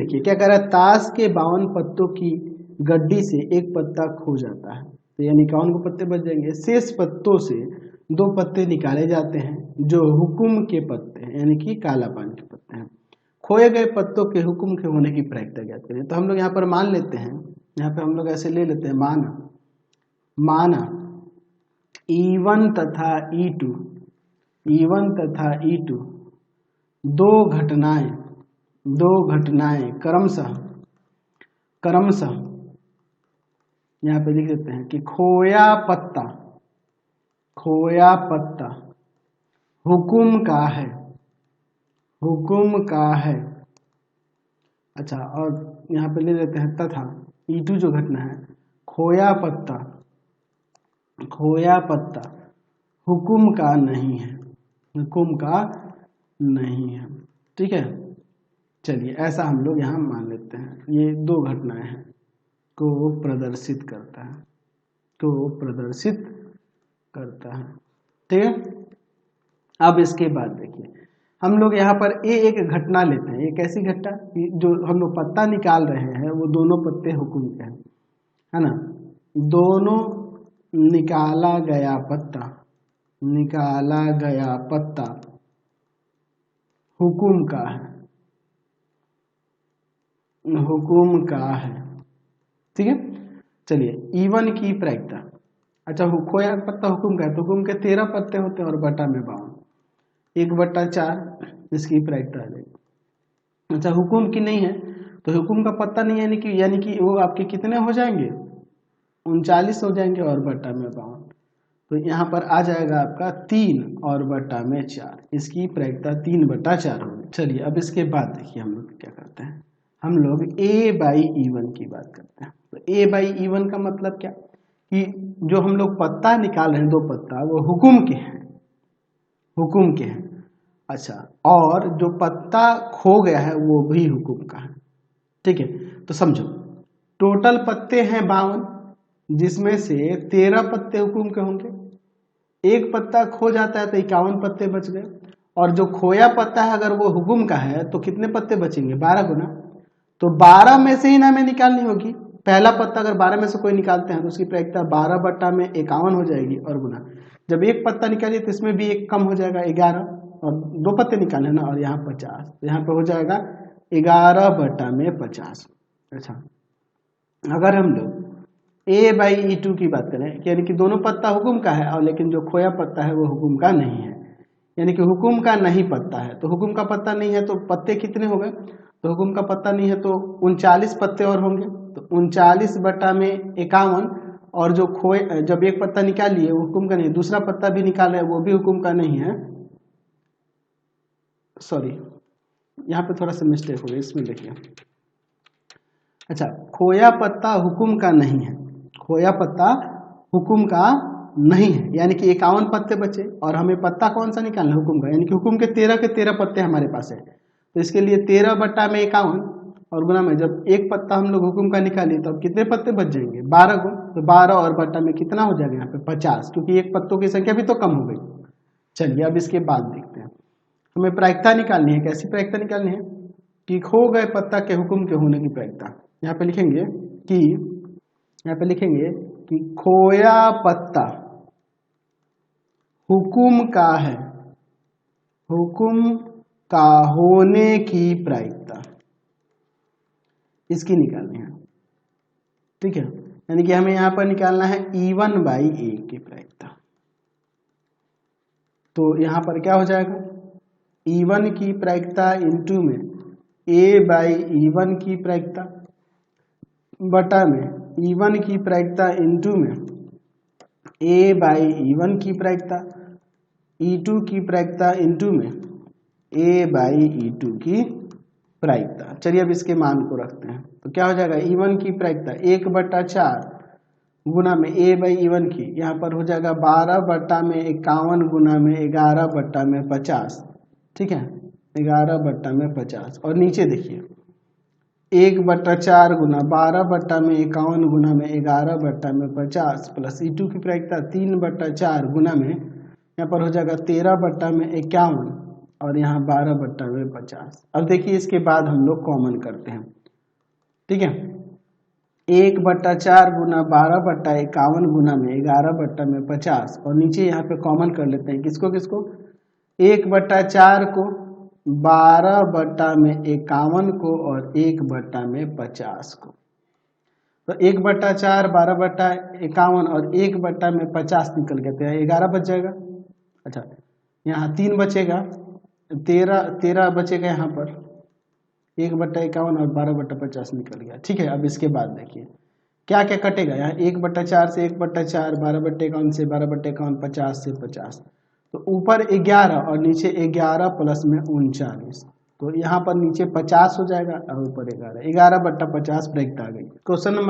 देखिए क्या कह रहा है, ताश के 52 पत्तों की गड्डी से एक पत्ता खो जाता है, तो यानी 51 को पत्ते बच जाएंगे। शेष पत्तों से 2 पत्ते निकाले जाते हैं जो हुकुम के पत्ते हैं, यानी कि काला पान के पत्ते हैं। खोए गए पत्तों के हुकुम के होने की प्रायिकता ज्ञात करें। तो हम लोग यहाँ पर मान लेते हैं, यहाँ पे हम लोग ऐसे ले लेते हैं, माना E1 तथा E2 दो घटनाएं क्रमशः यहाँ पे लिख देते हैं कि खोया पत्ता हुकुम का है। अच्छा, और यहाँ पे ले लेते हैं तथा E2 जो घटना है, खोया पत्ता हुकुम का नहीं है। ठीक है, चलिए ऐसा हम लोग यहाँ मान लेते हैं। ये 2 घटनाएं हैं को प्रदर्शित करता है। ठीक है, अब इसके बाद देखिए हम लोग यहाँ पर एक घटना लेते हैं। एक ऐसी घटना जो हम लोग पत्ता निकाल रहे हैं वो दोनों पत्ते हुकुम के हैं, है ना। दोनों निकाला गया पत्ता हुकुम का है। ठीक है, चलिए E1 की प्रायिकता। अच्छा, खोया पत्ता हुकुम का है तो हुकुम के 13 पत्ते होते हैं और बटा में 52, 1/4 इसकी प्रायिकता आ जाएगी। अच्छा, हुकुम की नहीं है तो हुकुम का पत्ता नहीं है, यानी कि वो आपके कितने हो जाएंगे, 39 हो जाएंगे और बटा में 52, तो यहाँ पर आ जाएगा आपका 3 और बटा में 4, इसकी प्रायिकता 3/4 होगी। चलिए अब इसके बाद देखिए हम लोग क्या करते हैं, हम लोग A/E1 की बात करते हैं। तो A/E1 का मतलब क्या कि जो हम लोग पत्ता निकाल रहे हैं 2 पत्ता वो हुकुम के हैं। अच्छा, और जो पत्ता खो गया है वो भी हुकुम का है। ठीक है, तो समझो टोटल पत्ते हैं 52, जिसमें से 13 पत्ते हुकुम के होंगे। एक पत्ता खो जाता है तो 51 पत्ते बच गए, और जो खोया पत्ता है अगर वो हुकुम का है तो कितने पत्ते बचेंगे, 12 गुना। तो 12 में से ही ना हमें निकालनी होगी। पहला पत्ता अगर 12 में से कोई निकालते हैं तो उसकी प्रायिकता 12/51 हो जाएगी, और गुना जब एक पत्ता निकालिए तो इसमें भी एक कम हो जाएगा 11, और 2 पत्ते निकाले ना, और यहाँ 50, तो यहाँ पे हो जाएगा 11/50। अच्छा, अगर हम लोग A/E2 की बात करें, यानी कि दोनों पत्ता हुकुम का है और लेकिन जो खोया पत्ता है वो हुकुम का नहीं है, यानी कि हुकुम का नहीं पत्ता है। तो हुकुम का पत्ता नहीं है तो पत्ते कितने हो गए, तो हुकुम का पत्ता नहीं है तो 39 पत्ते और होंगे, तो 39/51, और जो खोए जब एक पत्ता निकाल लिए वो हुकुम का नहीं, दूसरा पत्ता भी निकाले वो भी हुकुम का नहीं है। सॉरी, यहाँ पे थोड़ा सा मिस्टेक हो गई, इसमें देखिए। अच्छा, खोया पत्ता हुकुम का नहीं है, यानी कि 51 पत्ते बचे, और हमें पत्ता कौन सा निकालना है, हुकुम का, यानी कि हुकुम के 13 पत्ते हमारे पास है। तो इसके लिए 13/51 और गुना में जब एक पत्ता हम लोग हुकुम का निकालिए तो अब कितने पत्ते बच जाएंगे, 12 को, तो 12 और बटा में कितना हो जाएगा यहाँ पे 50, क्योंकि एक पत्तों की संख्या भी तो कम हो गई। चलिए अब इसके बाद देखते हैं, हमें प्रायिकता निकालनी है। कैसी प्रायिकता निकालनी है कि खो गए पत्ता के हुकुम के होने की प्रायिकता। यहाँ पे लिखेंगे कि खोया पत्ता हुकुम का होने की प्रायिकता, इसकी निकालनी है। ठीक है, यानी कि हमें यहाँ पर निकालना है E1/A की प्रायिकता। तो यहाँ पर क्या हो जाएगा, E1 की प्रायिकता इंटू में A/E1 की प्रायिकता बटा में E1 की प्रायिकता इंटू में A/E1 की प्रायिकता, E2 की प्रायिकता इंटू में A/E2 की प्रायिकता। चलिए अब इसके मान को रखते हैं, तो क्या हो जाएगा, E1 की प्रायिकता 1/4 गुना में A/E1 की, यहाँ पर हो जाएगा 12/51 गुना में 11/50। ठीक है, 11/50, और नीचे देखिए 1/4 गुना 12/51 गुना में 11/50 प्लस E2 की प्रायिकता 3/4 गुना में यहाँ पर हो जाएगा 13/51 और यहाँ 12/50। अब देखिए इसके बाद हम लोग कॉमन करते हैं, ठीक है। 1/4 गुना 12/51 गुना में 11/50 और नीचे यहाँ पे कॉमन कर लेते हैं किसको किसको, 1/4 को, 12/51 को और 1/50 को। तो 1/4 12/51 और 1/50 निकल गया, तो 11 बच जाएगा। अच्छा यहाँ 3 बचेगा, 13 बचेगा यहाँ पर, 1/51 और 12/50 निकल गया, ठीक है। अब इसके बाद देखिए क्या क्या कटेगा, यहाँ 1/4 से 1/4, 12/51 से 12/51, 50 से 50, तो ऊपर 11 और नीचे 11 प्लस में 39, तो यहाँ पर नीचे 50 हो जाएगा और ऊपर 11, 11/50 ब्रैकेट आ गई। Question number